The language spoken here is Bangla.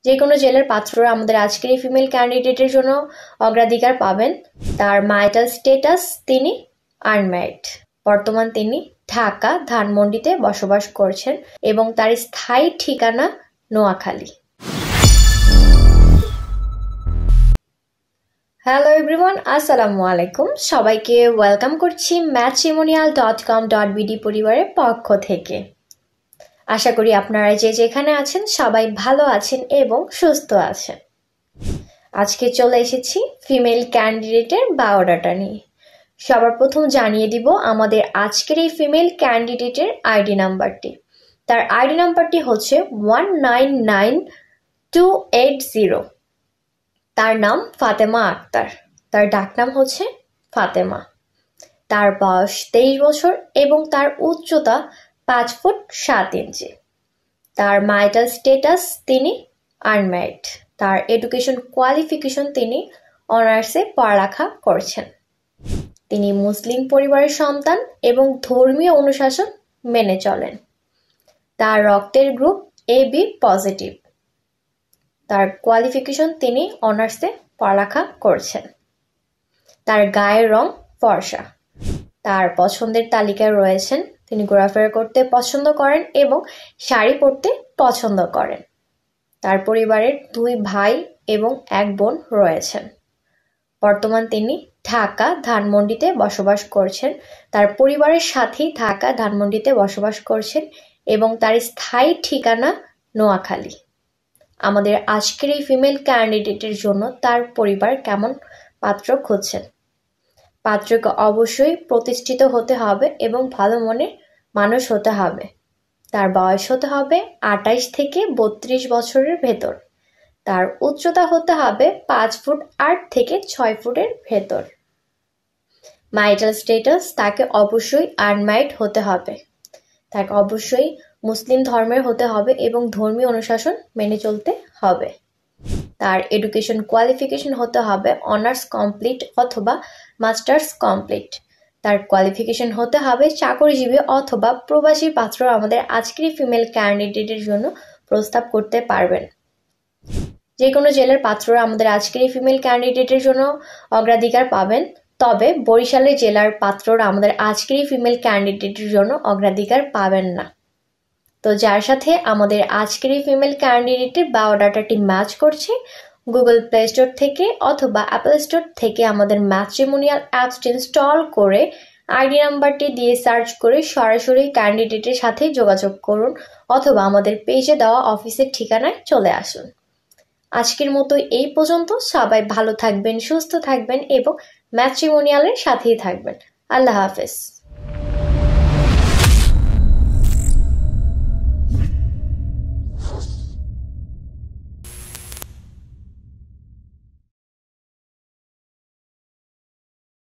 যে কোনো জেলার পাত্ররা আমাদের আজকের এই ফিমেল ক্যান্ডিডেটের জন্য অগ্রাধিকার পাবেন। তার ম্যারিটাল স্ট্যাটাস তিনি আনম্যারিড। বর্তমান তিনি ঢাকা ধানমন্ডিতে বসবাস করছেন এবং তার স্থায়ী ঠিকানা নোয়াখালী। হ্যালো এভরিওয়ান, আসসালামু আলাইকুম। সবাইকে ওয়েলকাম করছি matrimonial.com.bd পরিবারের পক্ষ থেকে। আশা করি আপনারা যে যেখানে আছেন সবাই ভালো আছেন এবং সুস্থ আছেন। আজকে চলে এসেছি ফিমেল ক্যান্ডিডেটের বায়োডাটা নিয়ে। সবার প্রথম জানিয়ে দিব আমাদের আজকের এই ফিমেল ক্যান্ডিডেটের আইডি নাম্বারটি। তার আইডি নাম্বারটি হচ্ছে 199280। তার নাম ফাতেমা আক্তার। তার ডাকনাম হচ্ছে ফাতেমা। তার বয়স 23 বছর এবং তার উচ্চতা 5 ফুট 7 ইঞ্চি। তার ম্যারিটাল স্ট্যাটাস তিনি আনম্যারিড। তার এডুকেশন কোয়ালিফিকেশন তিনি অনার্সে পড়ালেখা করছেন। তিনি মুসলিম পরিবারের সন্তান এবং ধর্মীয় অনুশাসন মেনে চলেন। তার রক্তের গ্রুপ AB পজিটিভ। তার কোয়ালিফিকেশন তিনি অনার্সে পড়ালেখা করছেন। তার গায়ের রং ফর্সা। তার পছন্দের তালিকায় রয়েছেন তিনি ঘোরাফেরা করতে পছন্দ করেন এবং শাড়ি পরতে পছন্দ করেন। তার পরিবারের 2 ভাই এবং 1 বোন রয়েছেন। বর্তমান তিনি ঢাকা ধানমন্ডিতে বসবাস করছেন। তার পরিবারের সাথেই ঢাকা ধানমন্ডিতে বসবাস করছেন এবং তার স্থায়ী ঠিকানা নোয়াখালী। আমাদের আজকের এই ফিমেল ক্যান্ডিডেটের জন্য তার পরিবার কেমন পাত্র খুঁজছেন। পাত্রকে অবশ্যই প্রতিষ্ঠিত হতে হবে এবং ভালো মনের মানুষ হতে হবে। তার বয়স হতে হবে 28 থেকে 32 বছরের ভেতর। তার উচ্চতা হতে হবে 5 ফুট 8 থেকে 6 ফুটের ভেতর। ম্যারিটাল স্ট্যাটাস তাকে অবশ্যই আনম্যারিড হতে হবে। তাকে অবশ্যই মুসলিম ধর্মের হতে হবে এবং ধর্মীয় অনুশাসন মেনে চলতে হবে। তার এডুকেশন কোয়ালিফিকেশন হতে হবে অনার্স কমপ্লিট অথবা মাস্টার্স কমপ্লিট। তার কোয়ালিফিকেশন হতে হবে চাকরিজীবী অথবা প্রবাসী পাত্র আমাদের আজকের ফিমেল ক্যান্ডিডেটের জন্য প্রস্তাব করতে পারবেন। যে কোনো জেলার পাত্ররা আমাদের আজকের ফিমেল ক্যান্ডিডেটের জন্য অগ্রাধিকার পাবেন। তবে বরিশালের জেলার পাত্ররা আমাদের আজকের ফিমেল ক্যান্ডিডেটের জন্য অগ্রাধিকার পাবেন না। তো যার সাথে আমাদের আজকের এই ফিমেল ক্যান্ডিডেটের বায়োডাটাটি ম্যাচ করছে, গুগল প্লে স্টোর থেকে অথবা অ্যাপল স্টোর থেকে আমাদের ম্যাট্রিমোনিয়াল অ্যাপসটি ইনস্টল করে আইডি নাম্বারটি দিয়ে সার্চ করে সরাসরি ক্যান্ডিডেটের সাথে যোগাযোগ করুন অথবা আমাদের পেজে দেওয়া অফিসের ঠিকানায় চলে আসুন। আজকের মতো এই পর্যন্ত। সবাই ভালো থাকবেন, সুস্থ থাকবেন এবং ম্যাট্রিমোনিয়ালের সাথেই থাকবেন। আল্লাহ হাফেজ।